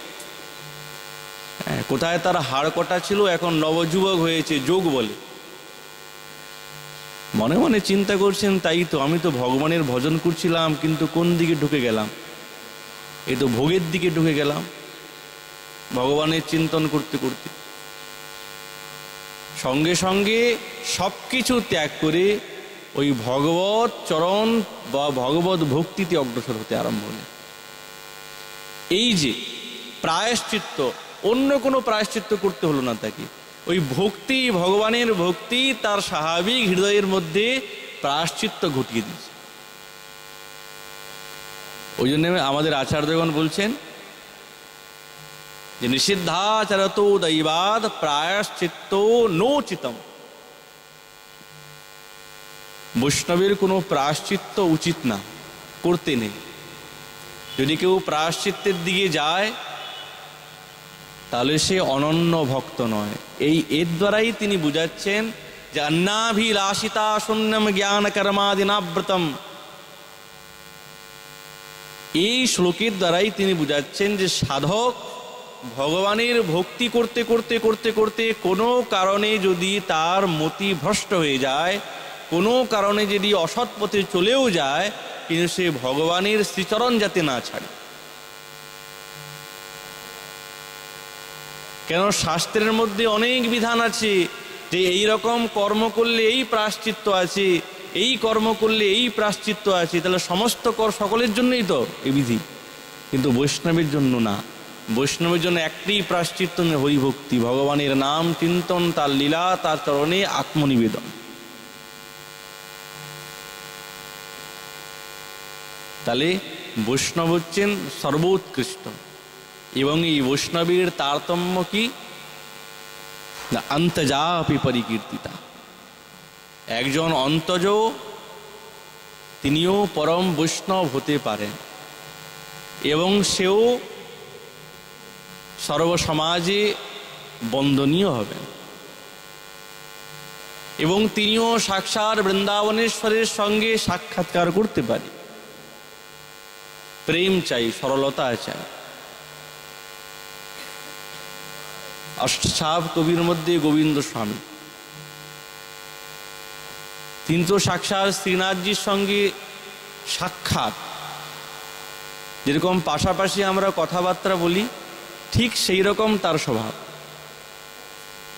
কোথায় তার হাড় কটা ছিল, এখন নবযুবক হয়েছে, যোগ বলে। মনে মনে চিন্তা করছেন, তাই তো, আমি তো ভগবানের ভজন করছিলাম, কিন্তু কোন দিকে ঢুকে গেলাম? এই তো ভোগের দিকে ঢুকে গেলাম ভগবানের চিন্তন করতে করতে। সঙ্গে সঙ্গে সবকিছু ত্যাগ করে ওই ভগবত চরণ বা ভগবত ভক্তিতে অগ্রসর হতে আরম্ভ হলেন। এই যে প্রায়শ্চিত্ত, অন্য কোনো প্রায়শ্চিত্ত করতে হলো না তাকে, ওই ভক্তি, ভগবানের ভক্তি তার স্বাভাবিক হৃদয়ের মধ্যে প্রায়শ্চিত্ত ঘটিয়ে দিয়েছে। ওই জন্য আমাদের আচার্যগণ বলছেন যে নিষিদ্ধাচরতো দৈবাদ প্রায়শ্চিত্ত নোচিতম। বৈষ্ণবের কোনো প্রায়শ্চিত্ত উচিত না, করতে নেই। যদি কেউ প্রায়শ্চিত্তের দিকে যায় তাহলে সে অনন্য ভক্ত নয়। এর দ্বারাই তিনি বুঝাচ্ছেন যে অন্নাভিলাষিতা শূন্যম জ্ঞান কর্মাদিনাব্রতম। এই শ্লোকের দ্বারাই তিনি বুঝাচ্ছেন যে সাধক ভগবানের ভক্তি করতে করতে করতে করতে কোনো কারণে যদি তার মতি ভ্রষ্ট হয়ে যায়, কোনো কারণে যদি অসৎ পথে চলেও যায়, কিন্তু সে ভগবানের শ্রীচরণ যাতে না ছাড়ে। কেন শাস্ত্রের মধ্যে অনেক বিধান আছে যে এই রকম কর্ম করলে এই প্রায়শ্চিত্ত আছে, এই কর্ম করলে এই প্রায়শ্চিত্ত আছে, তাহলে সমস্ত সকলের জন্যই তো এই বিধি, কিন্তু বৈষ্ণবের জন্য না। বৈষ্ণবের জন্য একটি প্রায়শ্চিত্ত, হরিভক্তি, ভগবানের নাম চিন্তন, তার লীলা, তার চরণে আত্মনিবেদন। তাহলে বৈষ্ণব হচ্ছেন সর্বোৎকৃষ্ট। এবং এই বৈষ্ণবের তারতম্য কি না, অন্তজাপি পরিকীর্তিতা। একজন অন্তজ তিনিও পরম বৈষ্ণব হতে পারেন এবং সেও সর্বসমাজে বন্দনীয় হবেন, এবং তিনিও সাক্ষাৎ বৃন্দাবনেশ্বরের সঙ্গে সাক্ষাৎকার করতে পারে। প্রেম চাই, সরলতা চাই। অষ্টাব কবির মধ্যে গোবিন্দ স্বামী, তিনি তো সাক্ষাৎ শ্রীনাথজির সঙ্গে সাক্ষাৎ, যেরকম পাশাপাশি আমরা কথাবার্তা বলি ঠিক সেই রকম তার স্বভাব।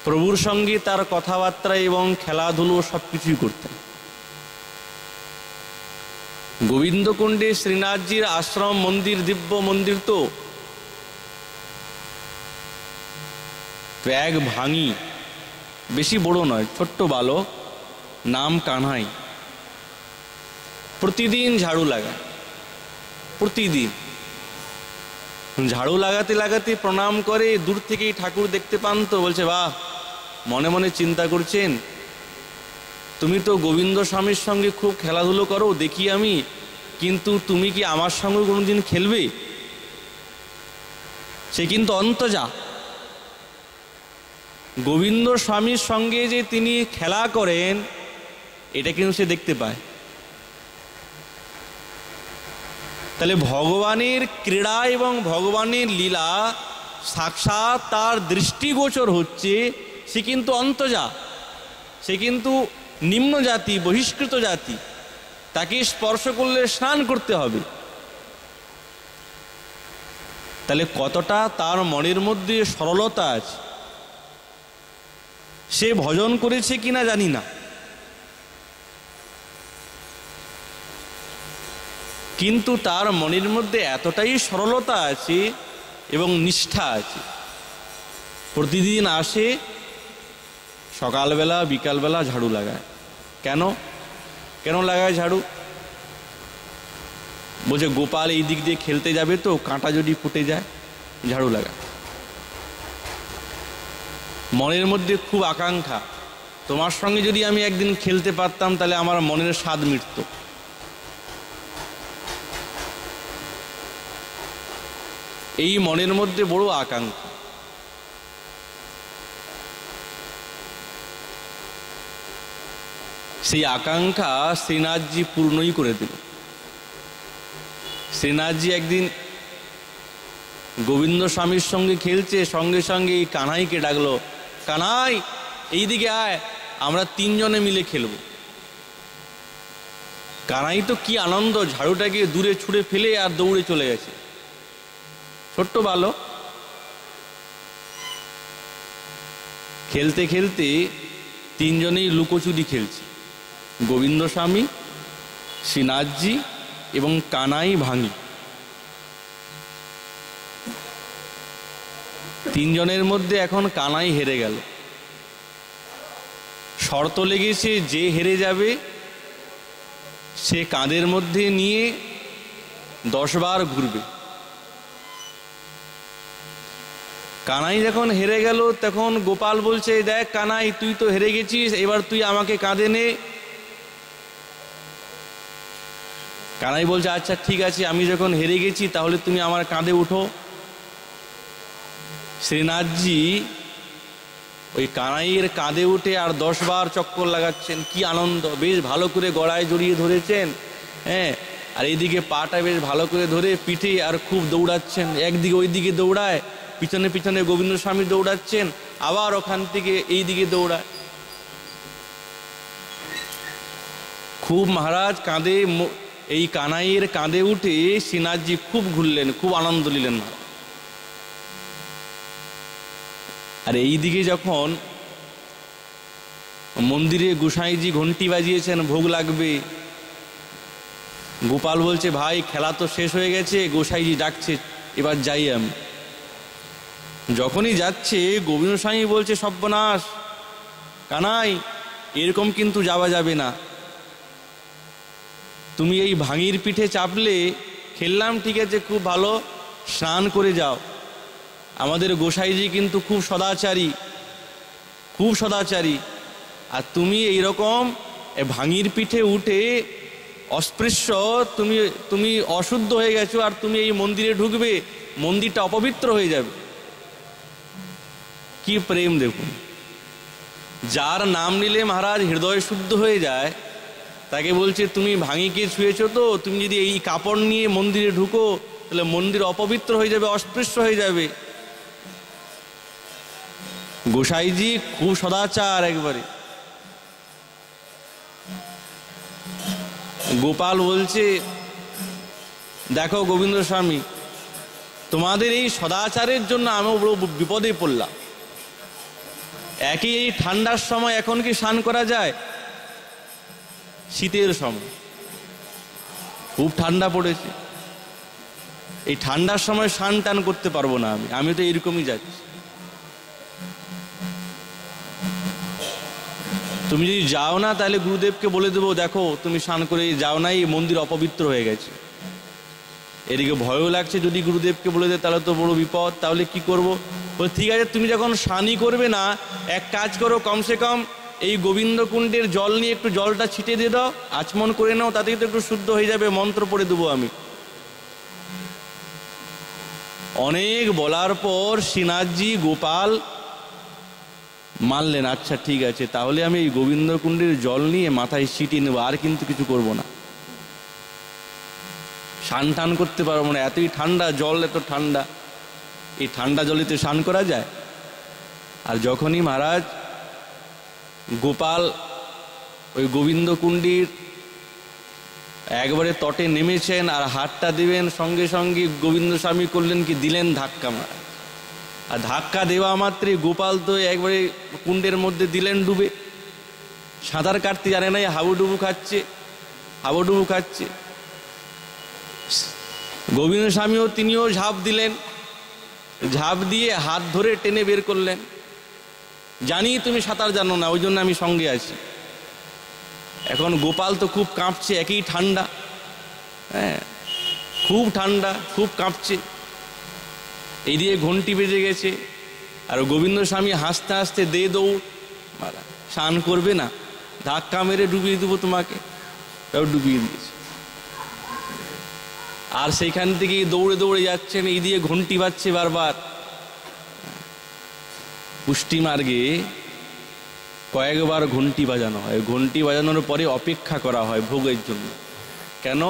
প্রভুর সঙ্গে তার কথাবার্তা এবং খেলাধুলো সবকিছুই করতেন। গোবিন্দকুণ্ডে শ্রীনাথজির আশ্রম মন্দির, দিব্য মন্দির তো এক ভাঙি, বেশি বড় নয়, ছোট্ট বালক, নাম কানহাই, প্রতিদিন ঝাড়ু লাগায়। প্রতিদিন ঝাড়ু লাগাতে লাগাতে প্রণাম করে, দূর থেকেই ঠাকুর দেখতে পান তো বলছে, বাহ, মনে মনে চিন্তা করছেন, তুমি তো গোবিন্দ স্বামীর সঙ্গে খুব খেলাধুলো করো দেখি আমি, কিন্তু তুমি কি আমার সঙ্গে কোনোদিন খেলবে? সে কিন্তু অন্তজা। গোবিন্দ স্বামীর সঙ্গে যে তিনি খেলা করেন এটা কিন্তু সে দেখতে পায়। তাহলে ভগবানের ক্রীড়া এবং ভগবানের লীলা সাক্ষাৎ তার দৃষ্টিগোচর হচ্ছে, সে কিন্তু অন্তজা, সে কিন্তু নিম্ন জাতি, বহিষ্কৃত জাতি, তাকে স্পর্শ করলে স্নান করতে হবে। তাহলে কতটা তার মনের মধ্যে সরলতা আছে, সে ভজন করেছে কিনা জানি না, কিন্তু তার মনের মধ্যে এতটাই সরলতা আছে এবং নিষ্ঠা আছে। প্রতিদিন আসে, সকালবেলা বিকালবেলা ঝাড়ু লাগায়। কেন কেন লাগায় ঝাড়ু? বলছে গোপাল এই দিক দিয়ে খেলতে যাবে, তো কাঁটা যদি ফুটে যায়, ঝাড়ু লাগায়। মনের মধ্যে খুব আকাঙ্ক্ষা, তোমার সঙ্গে যদি আমি একদিন খেলতে পারতাম তাহলে আমার মনের স্বাদ মিটত। এই মনের মধ্যে বড় আকাঙ্ক্ষা। সেই আকাঙ্ক্ষা শ্রীনাথজি পূর্ণই করে দিল। শ্রীনাথজি একদিন গোবিন্দ স্বামীর সঙ্গে খেলছে, সঙ্গে সঙ্গে এই কানাইকে ডাকলো, কানাই এইদিকে আয়, আমরা তিনজনে মিলে খেলব। কানাই তো কি আনন্দ, ঝাড়ুটাকে দূরে ছুঁড়ে ফেলে আর দৌড়ে চলে গেছে। ছোট্ট বালক, খেলতে খেলতে তিনজনেই লুকোচুরি খেলছে, গোবিন্দ স্বামী, শ্রীনাথজি এবং কানাই ভাঙি। তিনজনের মধ্যে এখন কানাই হেরে গেল। শর্ত লেগেছে, যে হেরে যাবে সে কাঁধের মধ্যে নিয়ে 10 বার ঘুরবে। কানাই যখন হেরে গেল তখন গোপাল বলছে, দেখ কানাই, তুই তো হেরে গেছিস, এবার তুই আমাকে কাঁধে নে। কানাই বলছে, আচ্ছা ঠিক আছে, আমি যখন হেরে গেছি তাহলে তুমি আমার কাঁধে উঠো। শ্রীনাথজি ওই কানাইয়ের কাঁধে উঠে আর 10 বার চক্কর লাগাচ্ছেন। কি আনন্দ, বেশ ভালো করে গলায় জড়িয়ে ধরেছেন, হ্যাঁ, আর এইদিকে পাটা বেশ ভালো করে ধরে পিঠে আর খুব দৌড়াচ্ছেন। একদিকে ওই দিকে দৌড়ায়, পিছনে পিছনে গোবিন্দ স্বামী দৌড়াচ্ছেন, আবার ওখান থেকে এই দিকে দৌড়ায়। খুব মহারাজ কাঁধে, এই কানাইয়ের কাঁধে উঠে শ্রীনাথজি খুব ঘুরলেন, খুব আনন্দ নিলেন। আর এইদিকে যখন মন্দিরে গোসাইজি ঘন্টি বাজিয়েছেন, ভোগ লাগবে, গোপাল বলছে, ভাই খেলা তো শেষ হয়ে গেছে, গোসাইজি ডাকছে, এবার যাই আমি। যখনই যাচ্ছে গোবিন্দ স্বামী বলছে, সর্বনাশ কানাই, এরকম কিন্তু যাওয়া যাবে না, তুমি এই ভাঙির পিঠে চাপলে, খেললাম ঠিক আছে, খুব ভালো, স্নান করে যাও। আমাদের গোসাইজি কিন্তু খুব সদাচারী, খুব সদাচারী, আর তুমি এইরকম ভাঙির পিঠে উঠে অস্পৃশ্য, তুমি অশুদ্ধ হয়ে গেছো, আর তুমি এই মন্দিরে ঢুকবে, মন্দিরটা অপবিত্র হয়ে যাবে। কি প্রেম দেখুন, যার নাম নিলে মহারাজ হৃদয় শুদ্ধ হয়ে যায়, তাকে বলছে তুমি ভাঙিকে ছুঁয়েছো, তো তুমি যদি এই কাপড় নিয়ে মন্দিরে ঢুকো তাহলে মন্দির অপবিত্র হয়ে যাবে, অস্পৃশ্য হয়ে যাবে। গোসাইজি খুব সদাচার একবারে। গোপাল বলছে, দেখো গোবিন্দ স্বামী, তোমাদের এই সদাচারের জন্য আমি বড় বিপদে পড়লাম। একই এই ঠান্ডার সময় এখন কি স্নান করা যায়? শীতের সময় খুব ঠান্ডা পড়েছে, এই ঠান্ডার সময় স্নান টান করতে পারবো না আমি তো এরকমই যাচ্ছি। তুমি যদি যাও না তাহলে গুরুদেবকে বলে দেবো, দেখো তুমি স্নান করে যাও না, এই মন্দির অপবিত্র হয়ে গেছে। এদিকে ভয়ও লাগছে, যদি গুরুদেবকে বলে দেয় তাহলে তো বড় বিপদ, তাহলে কি করব? বলে ঠিক আছে, তুমি যখন স্নানই করবে না, এক কাজ করো, কমসে কম এই গোবিন্দ কুণ্ডের জল নিয়ে একটু জলটা ছিটে দিয়ে দাও, আচমন করে নাও, তাতে তো একটু শুদ্ধ হয়ে যাবে, মন্ত্র পড়ে দেবো আমি। অনেক বলার পর শ্রীনাথজি গোপাল মানলেন, আচ্ছা ঠিক আছে, তাহলে আমি এই গোবিন্দ কুণ্ডের জল নিয়ে মাথায় ছিটিয়ে নেবো, আর কিন্তু কিছু করব না। স্নান টান করতে পারবো না, এতই ঠান্ডা, জল এত ঠান্ডা, এই ঠান্ডা জলেতে স্নান করা যায়? আর যখনই মহারাজ গোপাল ওই গোবিন্দ কুণ্ডির একবারে তটে নেমেছেন আর হাতটা দিবেন, সঙ্গে সঙ্গে গোবিন্দ স্বামী করলেন কি, দিলেন ধাক্কা মহারাজ। আর ধাক্কা দেওয়া মাত্রই গোপাল তো একবারে কুণ্ডের মধ্যে দিলেন ডুবে, সাঁতার কাটতে জানে না, হাবুডুবু খাচ্ছে, হাবুডুবু খাচ্ছে। গোবিন্দ স্বামীও তিনিও ঝাঁপ দিলেন, ঝাঁপ দিয়ে হাত ধরে টেনে বের করলেন, জানি তুমি সাঁতার জানো না, ওই জন্য আমি সঙ্গে আছি। এখন গোপাল তো খুব কাঁপছে, একই ঠান্ডা, হ্যাঁ খুব ঠান্ডা, খুব কাঁপছে। এইদিকে ঘন্টি বেজে গেছে, আর গোবিন্দ স্বামী হাসতে হাসতে দে দৌড়, স্নান করবে না, ধাক্কা মেরে ডুবিয়ে দেবো তোমাকে, তাও ডুবিয়ে দিয়েছে। আর সেইখান থেকে দৌড়ে দৌড়ে যাচ্ছেন, এই দিয়ে ঘন্টি বাজছে বারবার। পুষ্টি মার্গে কয়েকবার ঘন্টি বাজানো হয়, ঘন্টি বাজানোর পরে অপেক্ষা করা হয় ভোগের জন্য। কেন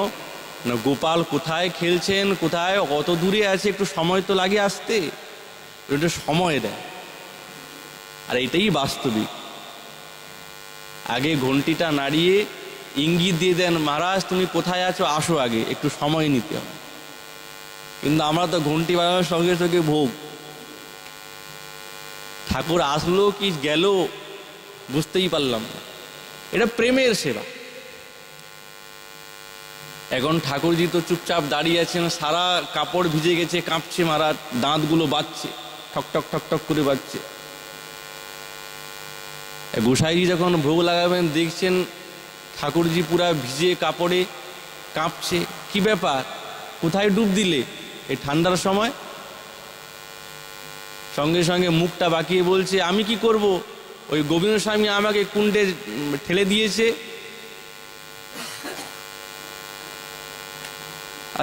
না, গোপাল কোথায় খেলছেন, কোথায় কত দূরে আছে, একটু সময় তো লাগে আসতে, একটু সময় দেয়। আর এটাই বাস্তবিক, আগে ঘন্টিটা নাড়িয়ে ইঙ্গিত দিয়ে দেন, মহারাজ তুমি কোথায় আছো, আসো, আগে একটু সময় নিতে হবে। কিন্তু আমরা তো ঘন্টি বাজানোর সঙ্গে সঙ্গে ভোগ, ঠাকুর আসলো কি গেল বুঝতেই পারলাম না। এটা প্রেমের সেবা। এখন ঠাকুরজি তো চুপচাপ দাঁড়িয়ে আছেন, সারা কাপড় ভিজে গেছে, কাঁপছে মহারাজ, দাঁতগুলো বাজছে, ঠক ঠক ঠক ঠক করে বাজছে। গোসাইজি যখন ভোগ লাগাবেন দেখছেন ঠাকুরজি পুরা ভিজে কাপড়ে কাঁপছে, কি ব্যাপার, কোথায় ডুব দিলে এই ঠান্ডার সময়? সঙ্গে সঙ্গে মুখটা বাঁকিয়ে বলছে, আমি কি করব, ওই গোবিন্দ স্বামী আমাকে কুণ্ডে ঠেলে দিয়েছে।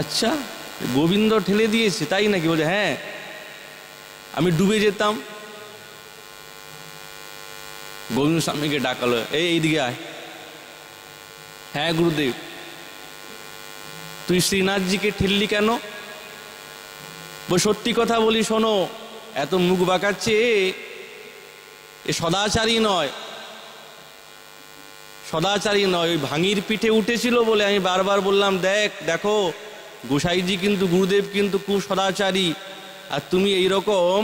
আচ্ছা, গোবিন্দ ঠেলে দিয়েছে তাই নাকি? বলে হ্যাঁ, আমি ডুবে যেতাম। গোবিন্দ স্বামীকে ডাকালো, এইদিকে আয়। হ্যাঁ গুরুদেব, তুই শ্রীনাথজিকে ঠেললি কেন? সত্যি কথা বলি শোনো, এত মুখ বাঁকাচ্ছে, এ সদাচারী নয়, সদাচারী নয়। ওই ভাঙির পিঠে উঠেছিল বলে আমি বারবার বললাম, দেখো গোসাইজি কিন্তু, গুরুদেব কিন্তু খুব সদাচারী, আর তুমি এইরকম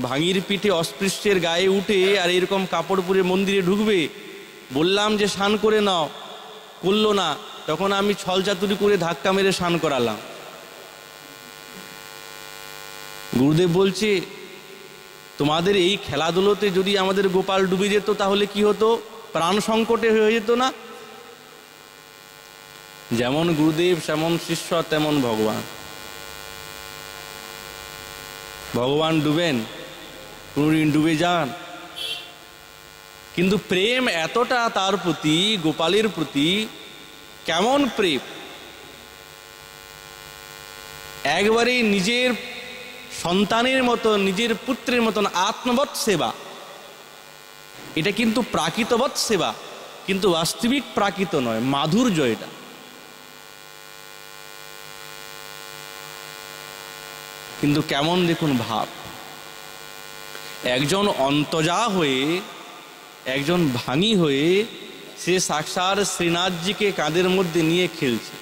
ভাঙির পিঠে অস্পৃশ্যের গায়ে উঠে আর এরকম কাপড় পরে মন্দিরে ঢুকবে? বললাম যে স্নান করে নাও, করলো না, তখন আমি ছলচাতুরি করে ধাক্কা মেরে স্নান করালাম। গুরুদেব বলছে, তোমাদের এই খেলাধুলোতে যদি আমাদের গোপাল ডুবে যেত তাহলে কি হতো? প্রাণ সংকটে হয়ে যেত না? যেমন গুরুদেব সেমন শিষ্য, তেমন ভগবান। ভগবান ডুবেন, কোনদিন ডুবে যান, কিন্তু প্রেম এতটা তার প্রতি, গোপালের প্রতি, কেমন প্রেম, একবারে নিজের সন্তানের মতন, নিজের পুত্রের মতন আত্মবৎ সেবা। এটা কিন্তু প্রাকৃতবৎ সেবা, কিন্তু বাস্তবিক প্রাকৃত নয়, মাধুর্য এটা। কিন্তু কেমন দেখুন ভাব, একজন অন্তজা হয়ে, একজন ভাঙি হয়ে সে সাক্ষাৎ শ্রীনাথজিকে কাঁধের মধ্যে নিয়ে খেলছে।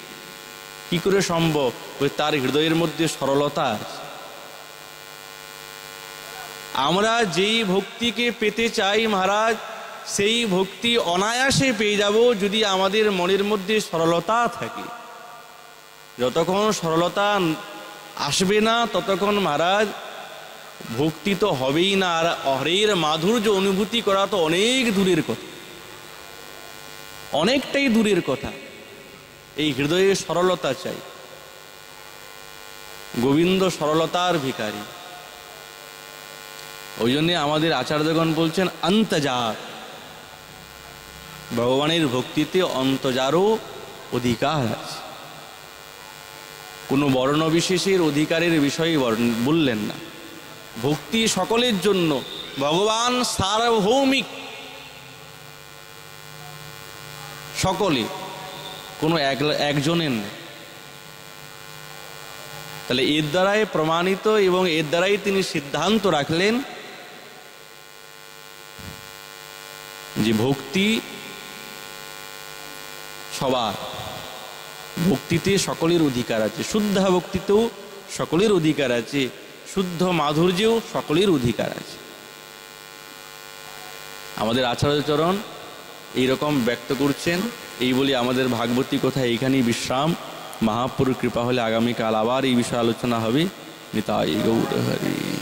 কি করে সম্ভব? ওই তার হৃদয়ের মধ্যে সরলতা আছে। আমরা যেই ভক্তিকে পেতে চাই মহারাজ, সেই ভক্তি অনায়াসে পেয়ে যাব যদি আমাদের মনের মধ্যে সরলতা থাকে। যতক্ষণ সরলতা আসবে না ততক্ষণ মহারাজ ভক্তি তো হবেই না। আর হরের মাধুর্য অনুভূতি করা তো অনেক দূরের কথা, অনেকটাই দূরের কথা। এই হৃদয়ে সরলতা চাই। গোবিন্দ সরলতার ভিখারী। ওই জন্যে আমাদের আচার্যগণ বলছেন অন্তজার, ভগবানের ভক্তিতে অন্তজারও অধিকার আছে। কোনো বর্ণ বিশেষের অধিকারের বিষয়ে বললেন না। ভক্তি সকলের জন্য, ভগবান সার্বভৌমিক, সকলে, কোনো একজনের নেই। তাহলে এর দ্বারাই প্রমাণিত এবং এর দ্বারাই তিনি সিদ্ধান্ত রাখলেন যে ভক্তি সবার, ভক্তিতে সকলের অধিকার আছে, শুদ্ধ ভক্তিতেও সকলের অধিকার আছে, শুদ্ধ মাধুর্যেও সকলের অধিকার আছে। আমাদের আচার্যচরণ এইরকম ব্যক্ত করছেন। এই বলে আমাদের ভাগবতী কথা এইখানেই বিশ্রাম। মহাপুরুর কৃপা হলে আগামীকাল আবার এই বিষয়ে আলোচনা হবে। নিতাই গৌর হরি।